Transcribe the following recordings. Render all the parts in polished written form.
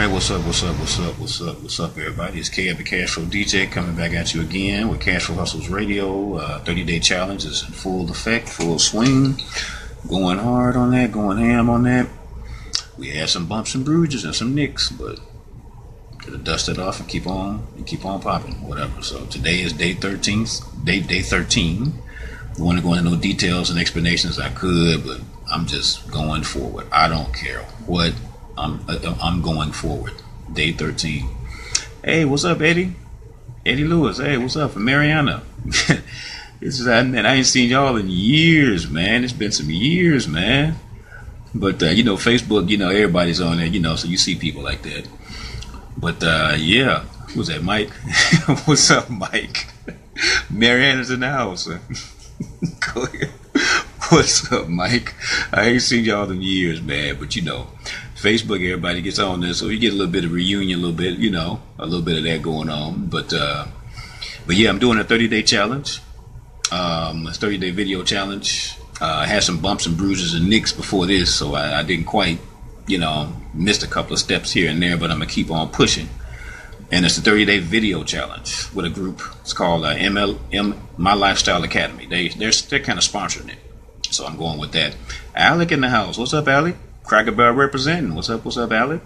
right, what's up, everybody? It's K, the Cash Flow DJ, coming back at you again with Cash Flow Hustles Radio. 30-day challenge is in full effect, full swing. Going hard on that, going ham on that. We had some bumps and bruises and some nicks, but gotta dust it off and keep on popping, whatever. So today is day 13. I want to go into no details and explanations I could, but I'm just going forward. I don't care what. I'm going forward. Day 13. Hey, what's up, Eddie? Eddie Lewis. Hey, what's up from Mariana? Man, I ain't seen y'all in years, man. It's been some years, man. But Facebook, everybody's on there, so you see people like that. But yeah, who's that, Mike? What's up, Mike? Mariana's in the house. Go ahead. What's up, Mike? I ain't seen y'all in years, man. But Facebook, everybody gets on there, so you get a little bit of reunion, a little bit of that going on. But yeah, I'm doing a 30-day challenge, a 30-day video challenge. I had some bumps and bruises and nicks before this, so I didn't quite, missed a couple of steps here and there, but I'm gonna keep on pushing. And it's a 30-day video challenge with a group. It's called My Lifestyle Academy. They're kind of sponsoring it, so I'm going with that. Alec in the house. What's up, Alec? Cracker Barrel representing. What's up, Alec?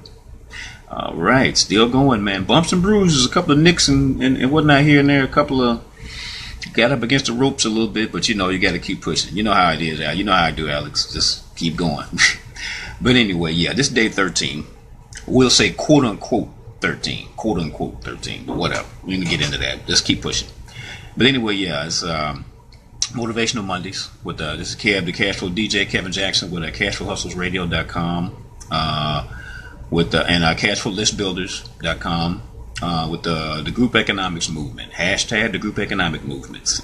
All right, still going, man. Bumps and bruises, a couple of nicks and whatnot here and there. A couple of got up against the ropes a little bit, but you got to keep pushing. You know how it is, Al. You know how I do, Alex. Just keep going. But anyway, yeah, this is day 13. We'll say quote unquote 13, but whatever. We can get into that. Just keep pushing. But anyway, yeah, it's Motivational Mondays with this is Kev, the Cash Flow DJ, Kevin Jackson with cashflowhustlesradio.com with and cashflowlistbuilders.com with the group economics movement. Hashtag the group economic movements.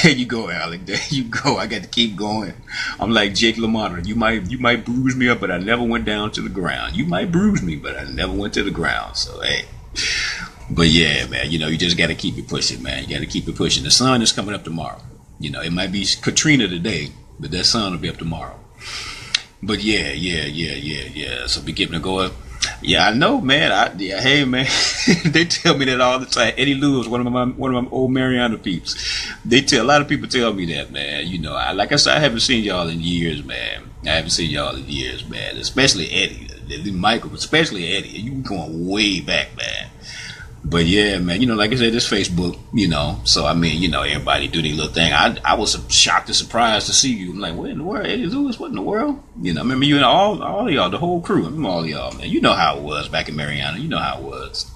There you go, Alec. There you go. I got to keep going. I'm like Jake LaMotta. You might bruise me up, but I never went down to the ground. You might bruise me, but I never went to the ground. So hey. But yeah, man, you just got to keep it pushing, man. You got to keep it pushing. The sun is coming up tomorrow. It might be Katrina today, but that sun will be up tomorrow. But yeah. So be keeping it going. Yeah, I know, man. Hey, man. They tell me that all the time. Eddie Lewis, one of my old Mariana peeps. A lot of people tell me that, man. Like I said, I haven't seen y'all in years, man. Especially Eddie, Michael, especially Eddie. You going way back, man. But yeah, man, like I said, this Facebook, so I mean, everybody do their little thing. I was shocked and surprised to see you. I'm like, what in the world, Eddie Lewis? What in the world? I remember you and all of y'all, the whole crew. I remember all of y'all, man. You know how it was back in Mariana. You know how it was.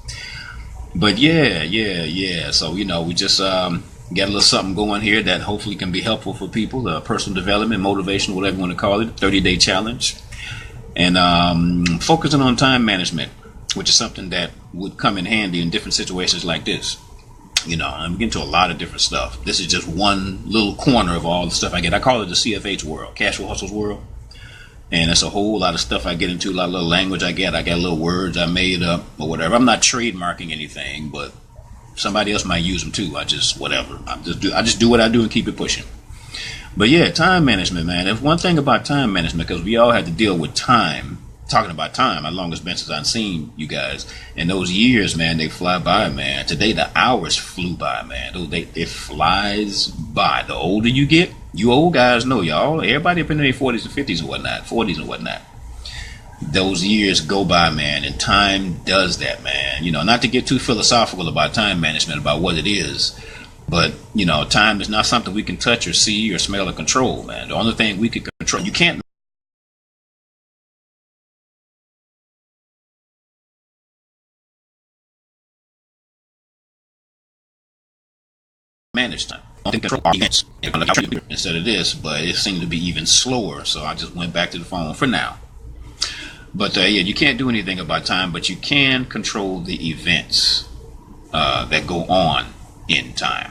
But yeah. So, we just got a little something going here that hopefully can be helpful for people. Personal development, motivation, whatever you want to call it. 30-day challenge. And focusing on time management, which is something that would come in handy in different situations like this. I'm getting to a lot of different stuff. This is just one little corner of all the stuff I get. I call it the CFH world, Cash Flow Hustles world. And it's a whole lot of stuff I get into, a lot of little language I get little words I made up or whatever. I'm not trademarking anything, but somebody else might use them too. I just do what I do and keep it pushing. But yeah, time management, man. There's one thing about time management, because we all had to deal with time. Talking about time, how long it's been since I've seen you guys. And those years, man, they fly by, man. Today, the hours flew by, man. It flies by. The older you get, you old guys know, y'all. Everybody up in their 40s and 50s and whatnot. Those years go by, man, and time does that, man. Not to get too philosophical about time management, about what it is. But, time is not something we can touch or see or smell or control, man. The only thing we can control, you can't manage time. Control events instead of this, but it seemed to be even slower, so I just went back to the phone for now. But yeah, you can't do anything about time, but you can control the events that go on in time.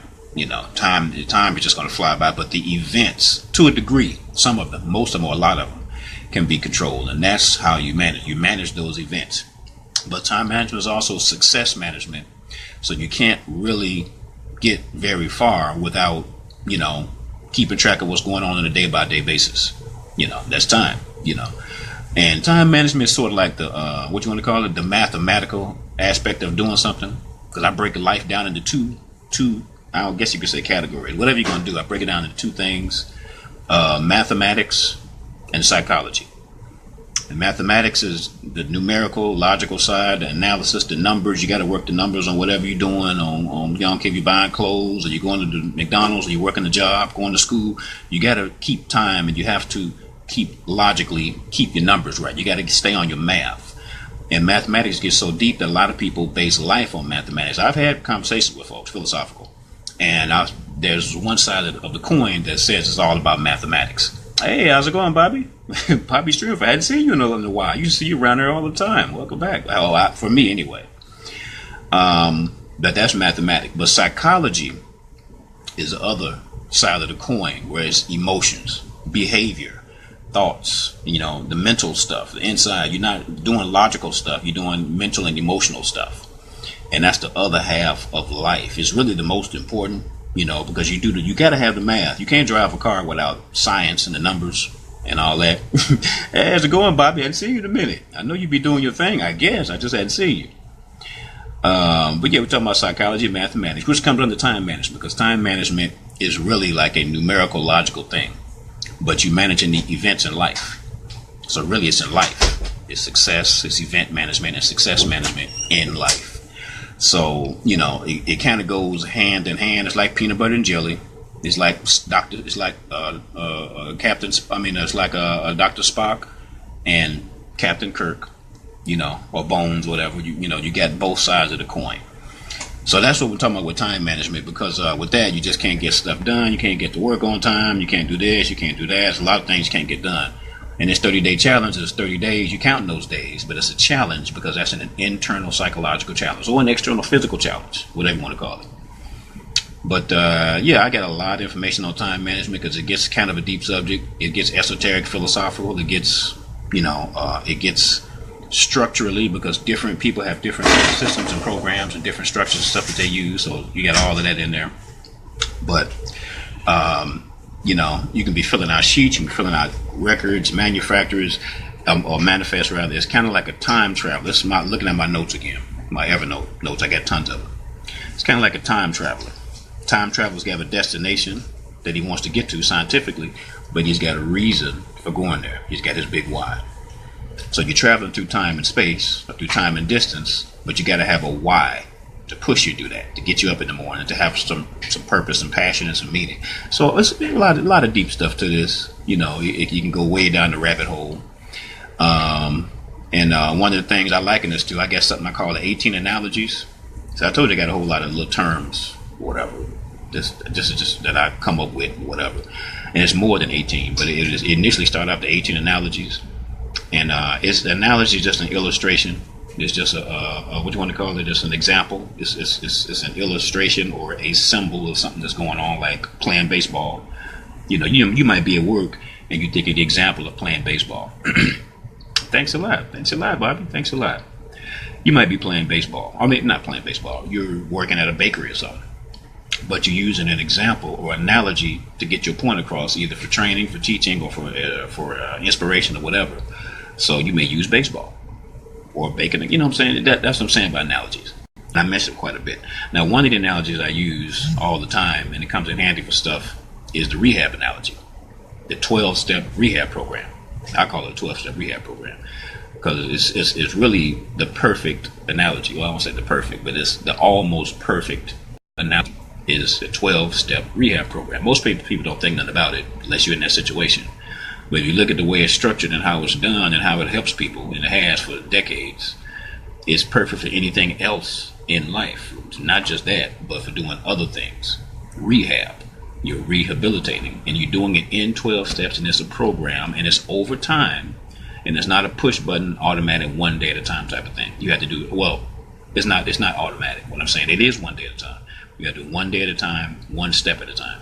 Time is just going to fly by, but the events, to a degree, some of them, most of them, or a lot of them, can be controlled, and that's how you manage. You manage those events. But time management is also success management, so you can't really get very far without keeping track of what's going on a day-by-day basis. That's time. And time management is sort of like the what you want to call it, the mathematical aspect of doing something. Because I break life down into two. I guess you could say categories. Whatever you're gonna do, I break it down into two things: mathematics and psychology. And mathematics is the numerical, logical side, the analysis, the numbers. You got to work the numbers on whatever you're doing. On you don't care if you're buying clothes or you're going to the McDonald's or you're working a job, going to school. You got to keep time, and you have to keep your numbers right. You got to stay on your math. And mathematics gets so deep that a lot of people base life on mathematics. I've had conversations with folks, philosophical, and there's one side of the coin that says it's all about mathematics. Hey, how's it going, Bobby? Bobby Stream. I hadn't seen you in a while. You see you around there all the time. Welcome back. For me, anyway. But that's mathematics. But psychology is the other side of the coin, where it's emotions, behavior, thoughts, the mental stuff, the inside. You're not doing logical stuff. You're doing mental and emotional stuff. And that's the other half of life. It's really the most important, because you got to have the math. You can't drive a car without science and the numbers and all that. Hey, how's it going, Bobby? I hadn't seen you in a minute. I know you be doing your thing, I guess. I just hadn't seen you. But yeah, we're talking about psychology and mathematics, which comes under time management, because time management is really like a numerical, logical thing. But you're managing the events in life. So really it's in life. It's success, it's event management, and success management in life. So, it kind of goes hand in hand. It's like peanut butter and jelly. It's like Dr. Spock and Captain Kirk, or Bones, whatever. You got both sides of the coin. So that's what we're talking about with time management, because with that, you just can't get stuff done. You can't get to work on time. You can't do this. You can't do that. There's a lot of things you can't get done. And this 30-day challenge is 30 days. You count those days, but it's a challenge because that's an internal psychological challenge or an external physical challenge, whatever you want to call it. But I got a lot of information on time management because it gets kind of a deep subject. It gets esoteric, philosophical. It gets, it gets structurally, because different people have different systems and programs and different structures and stuff that they use. So you got all of that in there. But you can be filling out sheets, you can be filling out records, manufacturers, or manifest rather. It's kind of like a time travel. This is looking at my notes again, my Evernote notes. I got tons of them. It's kind of like a time traveler. Time travelers have a destination that he wants to get to scientifically, but he's got a reason for going there. He's got his big why. So you're traveling through time and space, or through time and distance, but you got to have a why to push you to do that, to get you up in the morning, to have some purpose and passion and some meaning. So it's a lot of deep stuff to this. You can go way down the rabbit hole. And one of the things I liken this to, I guess something I call the 18 analogies. So I told you I got a whole lot of little terms, whatever. This is just that I come up with, whatever. And it's more than 18, but it initially started out the 18 analogies. And the analogy is just an illustration. It's just what do you want to call it? Just an example. It's an illustration or a symbol of something that's going on, like playing baseball. You might be at work and you think of the example of playing baseball. Thanks a lot, Bobby. Thanks a lot. You might be playing baseball. I mean, not playing baseball. You're working at a bakery or something. But you're using an example or analogy to get your point across, either for training, for teaching, or for inspiration or whatever. So you may use baseball or baking. You know what I'm saying? That's what I'm saying by analogies. And I mentioned quite a bit. Now, one of the analogies I use all the time, and it comes in handy for stuff, is the rehab analogy, the 12-step rehab program. I call it a 12-step rehab program because it's really the perfect analogy. Well, I won't say the perfect, but it's the almost perfect analogy. Is a 12-step rehab program. Most people don't think nothing about it unless you're in that situation. But if you look at the way it's structured and how it's done and how it helps people, and it has for decades, it's perfect for anything else in life. Not just that, but for doing other things. Rehab. You're rehabilitating, and you're doing it in 12 steps, and it's a program, and it's over time, and it's not a push button, automatic, one day at a time type of thing. You have to do it. Well, it's not automatic. What I'm saying, it is one day at a time. You got to do one day at a time, one step at a time.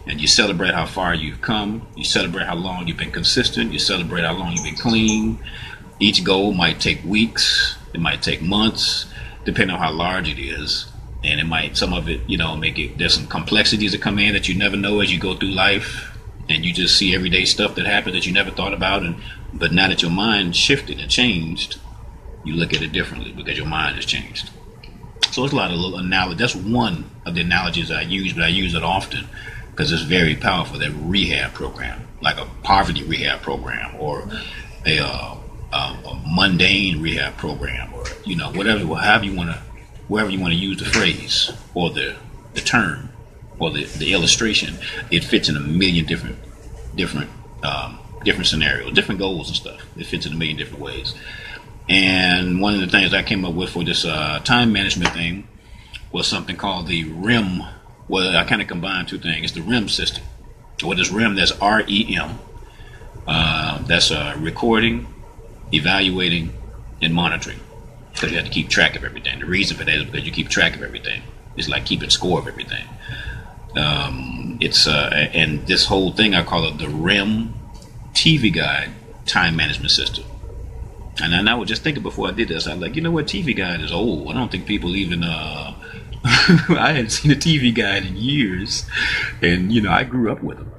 And you celebrate how far you've come. You celebrate how long you've been consistent. You celebrate how long you've been clean. Each goal might take weeks. It might take months, depending on how large it is. And it might, some of it, there's some complexities that come in that you never know as you go through life. And you just see everyday stuff that happens that you never thought about. And But now that your mind shifted and changed, you look at it differently because your mind has changed. So it's a lot of little analogy. That's one of the analogies I use, but I use it often because it's very powerful. That rehab program, like a poverty rehab program, or a mundane rehab program, or whatever, however you want to, wherever you want to use the phrase or the term or the illustration, it fits in a million different scenarios, different goals and stuff. It fits in a million different ways. And one of the things I came up with for this time management thing was something called the REM. Well, I kind of combined two things. It's the REM system. What is REM? That's REM. That's recording, evaluating, and monitoring. Because you have to keep track of everything. The reason for that is because you keep track of everything. It's like keeping score of everything. And this whole thing, I call it the REM TV Guide time management system. And I was just thinking before I did this, I was like, TV Guide is old. I don't think people even, I hadn't seen a TV Guide in years. And, I grew up with them.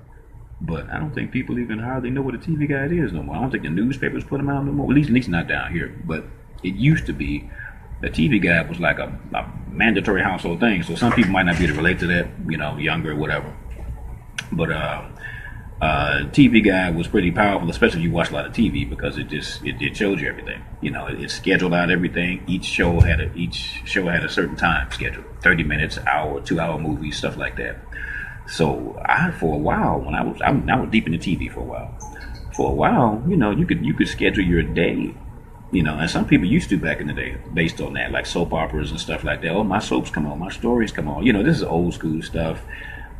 But I don't think people even hardly know what a TV Guide is no more. I don't think the newspapers put them out no more. At least not down here. But it used to be, the TV Guide was like a mandatory household thing. So some people might not be able to relate to that, younger or whatever. But TV Guide was pretty powerful, especially if you watch a lot of TV, because it shows you everything. It scheduled out everything. Each show had a certain time schedule, 30 minutes, hour, 2-hour movies, stuff like that. So for a while, when I was deep into TV for a while. For a while, you could schedule your day. And some people used to back in the day based on that, like soap operas and stuff like that. Oh, my soaps come on, my stories come on. This is old school stuff.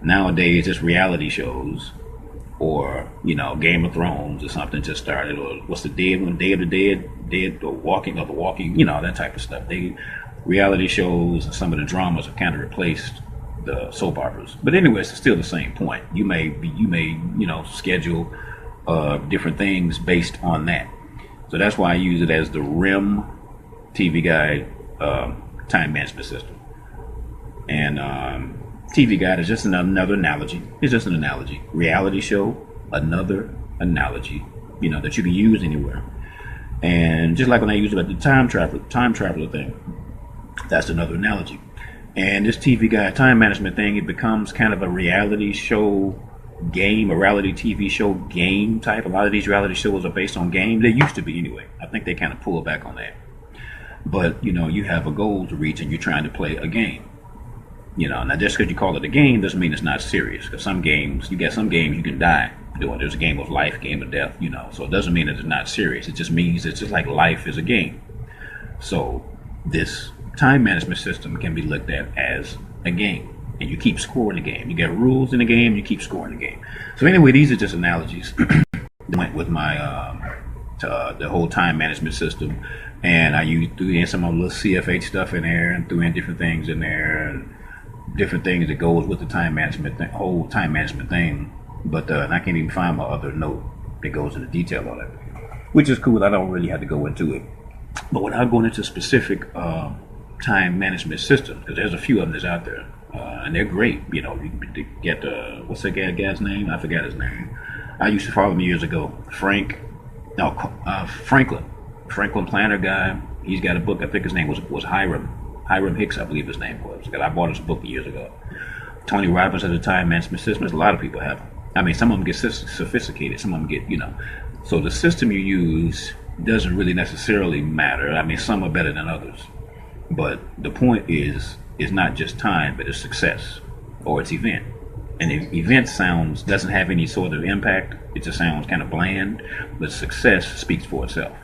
Nowadays, it's reality shows, or Game of Thrones or something just started, or what's the dead one, Day of the Dead, or Walking of the Walking, that type of stuff. Reality shows and some of the dramas have kind of replaced the soap operas. But anyway, it's still the same point. You may schedule different things based on that. So that's why I use it as the REM TV Guide time management system. And TV Guide is just another analogy. It's just an analogy. Reality show, another analogy, that you can use anywhere. And just like when I use it at the time traveler thing, that's another analogy. And this TV Guide time management thing, it becomes kind of a reality show game, a reality TV show game type. A lot of these reality shows are based on games. They used to be anyway. I think they kind of pulled back on that. But, you have a goal to reach and you're trying to play a game. Now just because you call it a game doesn't mean it's not serious. Because some games you can die doing. There's a game of life, game of death, So it doesn't mean that it's not serious. It just means it's just like life is a game. So this time management system can be looked at as a game. And you keep scoring the game. You got rules in the game, you keep scoring the game. So anyway, these are just analogies that went with my the whole time management system. And I threw in some of the little CFH stuff in there, and threw in different things in there, and different things that goes with the time management whole time management thing. But and I can't even find my other note that goes into detail on it, which is cool. I don't really have to go into it. But without going into specific time management systems, because there's a few of them that's out there. And they're great. You can get, what's that guy's name? I forgot his name. I used to follow him years ago. Franklin. Franklin Planner guy. He's got a book. I think his name was Hiram Hicks, I believe his name was. I bought his book years ago. Tony Robbins has a time management system. There's a lot of people have them. I mean, some of them get sophisticated. Some of them get, So the system you use doesn't really necessarily matter. I mean, some are better than others. But the point is, it's not just time, but it's success, or it's event. And if event doesn't have any sort of impact, it just sounds kind of bland, but success speaks for itself.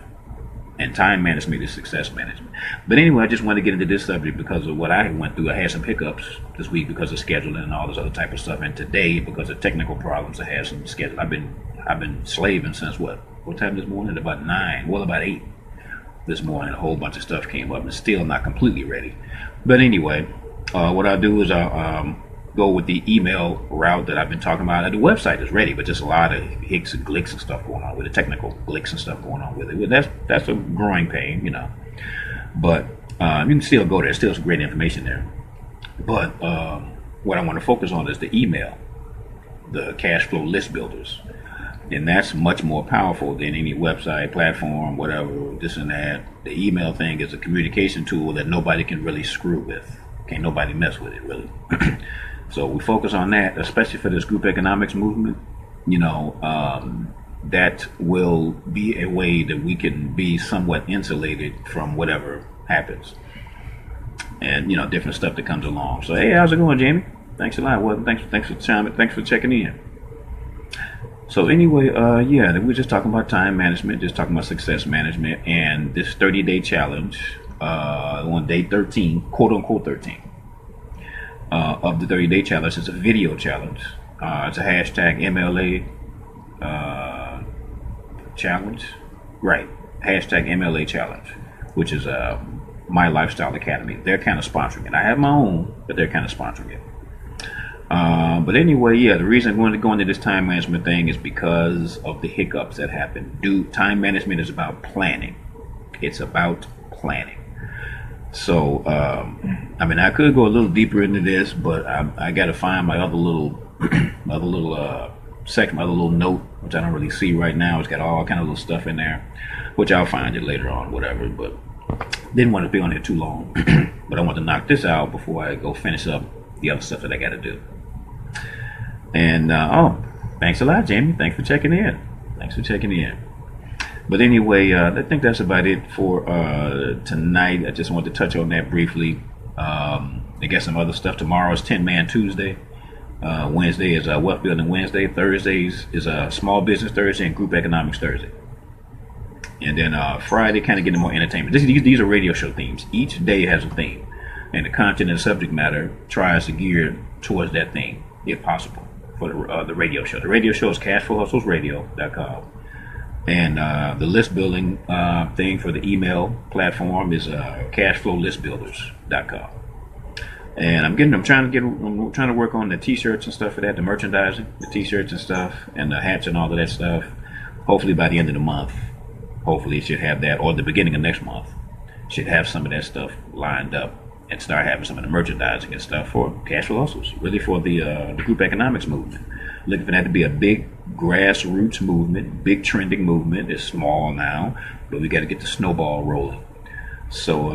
And time management is success management. But anyway, I just wanted to get into this subject because of what I went through. I had some hiccups this week because of scheduling and all this other type of stuff. And today, because of technical problems, I had some schedule. I've been slaving since what time this morning? About 9, about 8 this morning. A whole bunch of stuff came up and still not completely ready. But anyway, what I'll do is I'll go with the email route that I've been talking about. The website is ready, but just a lot of hicks and glicks and stuff going on with it, technical glicks and stuff going on with it. That's a growing pain, But you can still go there. Still some great information there. But what I want to focus on is the email, the cash flow list builders. And that's much more powerful than any website, platform, whatever, this and that. The email thing is a communication tool that nobody can really screw with. Can't nobody mess with it, really. So we focus on that, especially for this group economics movement. That will be a way that we can be somewhat insulated from whatever happens. And, different stuff that comes along. So, hey, how's it going, Jamie? Thanks a lot. Well, thanks for chiming. Thanks for checking in. So anyway, we're just talking about time management, just talking about success management, and this 30-day challenge on day 13, quote unquote 13, of the 30-day challenge. It's a video challenge. It's a hashtag MLA challenge, right? Hashtag MLA challenge, which is My Lifestyle Academy. They're kind of sponsoring it. I have my own, but they're kind of sponsoring it. But anyway, the reason I'm going to go into this time management thing is because of the hiccups that happen. Time management is about planning. It's about planning. So, I could go a little deeper into this, but I got to find my other little, section, my other little note, which I don't really see right now. It's got all kind of little stuff in there, which I'll find it later on, whatever. But didn't want to be on here too long. But I want to knock this out before I go finish up the other stuff that I got to do. And thanks a lot, Jamie. Thanks for checking in. But anyway, I think that's about it for tonight. I just wanted to touch on that briefly. I got some other stuff. Tomorrow is 10-Man Tuesday. Wednesday is Wealth Building Wednesday. Thursdays is Small Business Thursday and Group Economics Thursday. And then Friday, kind of getting more entertainment. These are radio show themes. Each day has a theme. And the content and subject matter tries to gear towards that theme, if possible, for the radio show. The radio show is cashflowhustlesradio.com. And the list building thing for the email platform is cashflowlistbuilders.com. And I'm trying to work on the t-shirts and stuff for that, the merchandising, the t-shirts and stuff, and the hats and all of that stuff. Hopefully by the end of the month, hopefully it should have that, or the beginning of next month, should have some of that stuff lined up and start having some of the merchandising and stuff for Cash Flow Hustles, really for the group economics movement. Looking for that to be a big grassroots movement, big trending movement. It's small now, but we got to get the snowball rolling. So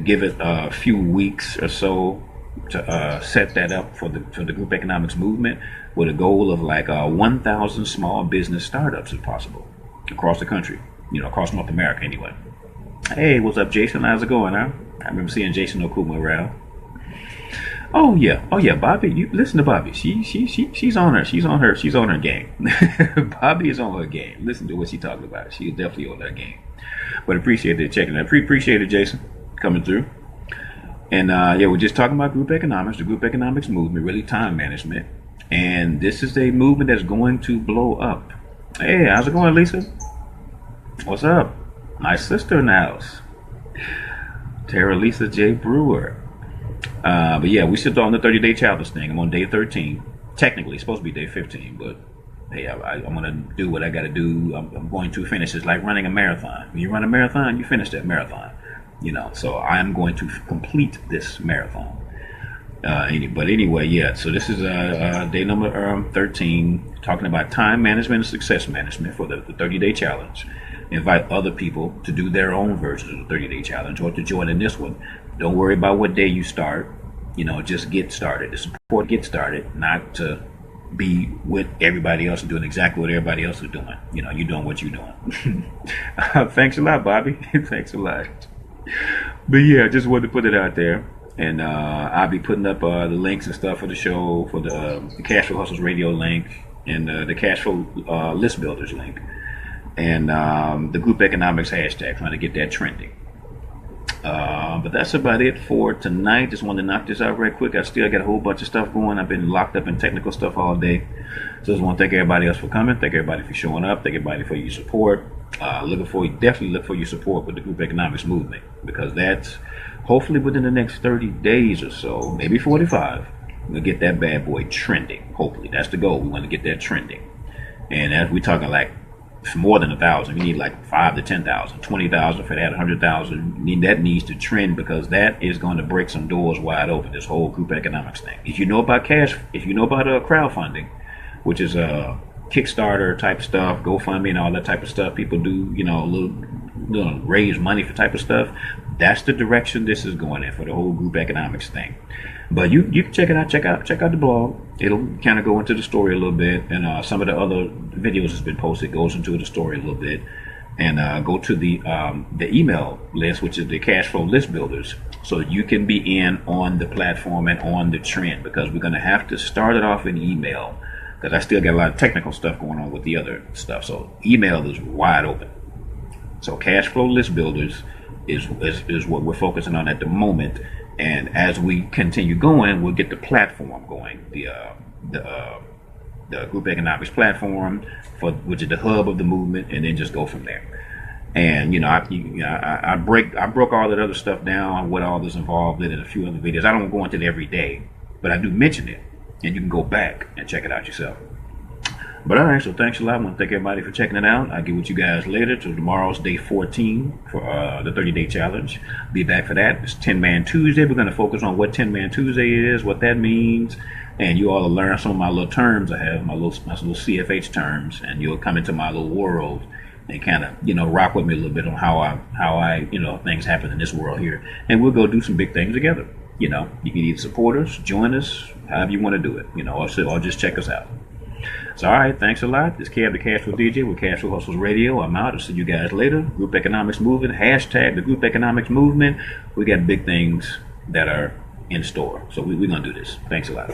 give it a few weeks or so to set that up for the group economics movement, with a goal of like 1,000 small business startups, if possible, across the country, across North America anyway. Hey, what's up, Jason? How's it going, huh? I remember seeing Jason Okuma around. Oh yeah, Bobby. You listen to Bobby. She's on her game. Bobby is on her game. Listen to what she's talking about. She's definitely on her game. But appreciate it checking that. Appreciate it, Jason, coming through. And we're just talking about group economics, the group economics movement, really time management. And this is a movement that's going to blow up. Hey, how's it going, Lisa? What's up? My sister in the house, Tara Lisa J. Brewer. But yeah, we still on the 30-day challenge thing. I'm on day 13. Technically, it's supposed to be day 15, but hey, I'm going to do what I got to do. I'm going to finish. It's like running a marathon. When you run a marathon, you finish that marathon. So I'm going to complete this marathon. But anyway, so this is day number 13, talking about time management and success management for the 30-day challenge. Invite other people to do their own version of the 30-day challenge or to join in this one. Don't worry about what day you start. Just get started. The support get started, not to be with everybody else and doing exactly what everybody else is doing. You're doing what you're doing. Thanks a lot, Bobby. Thanks a lot. But yeah, just wanted to put it out there. And I'll be putting up the links and stuff for the show, for the Cash Flow Hustles radio link and the Cash Flow List Builders link. And the group economics hashtag, trying to get that trending. But that's about it for tonight. Just wanted to knock this out right quick. I still got a whole bunch of stuff going. I've been locked up in technical stuff all day. So just want to thank everybody else for coming. Thank everybody for showing up. Thank everybody for your support. Definitely look for your support with the group economics movement, because that's hopefully within the next 30 days or so, maybe 45, we'll get that bad boy trending. Hopefully, that's the goal. We want to get that trending. And as we're talking like more than 1,000, we need like 5 to 10,000, 20,000 for that, 100,000. That needs to trend, because that is going to break some doors wide open. This whole group economics thing. If you know about crowdfunding, which is Kickstarter type stuff, GoFundMe, and all that type of stuff. People do, a little raise money for type of stuff. That's the direction this is going in for the whole group economics thing. But you can check it out. Check out the blog. It'll kind of go into the story a little bit, and some of the other videos that's been posted goes into the story a little bit. And go to the email list, which is the cash flow list builders, so you can be in on the platform and on the trend, because we're going to have to start it off in email, because I still got a lot of technical stuff going on with the other stuff. So email is wide open. So cash flow list builders is what we're focusing on at the moment. And as we continue going, we'll get the platform going, the group economics platform, which is the hub of the movement, and then just go from there. And I broke all that other stuff down, what all this involved in a few other videos. I don't go into it every day, but I do mention it, and you can go back and check it out yourself. But all right, so thanks a lot. I want to thank everybody for checking it out. I'll get with you guys later. So tomorrow's day 14 for the 30-day challenge. Be back for that. It's 10-Man Tuesday. We're going to focus on what 10-Man Tuesday is, what that means, and you all will learn some of my little terms I have, my little CFH terms, and you'll come into my little world and kind of rock with me a little bit on how I things happen in this world here, and we'll go do some big things together. You can either support us, join us, however you want to do it, or just check us out. So, all right, thanks a lot. This is Kev, the Cashflow DJ with Cashflow Hustles Radio. I'm out. I'll see you guys later. Group Economics Movement, hashtag the Group Economics Movement. We got big things that are in store. So we're going to do this. Thanks a lot.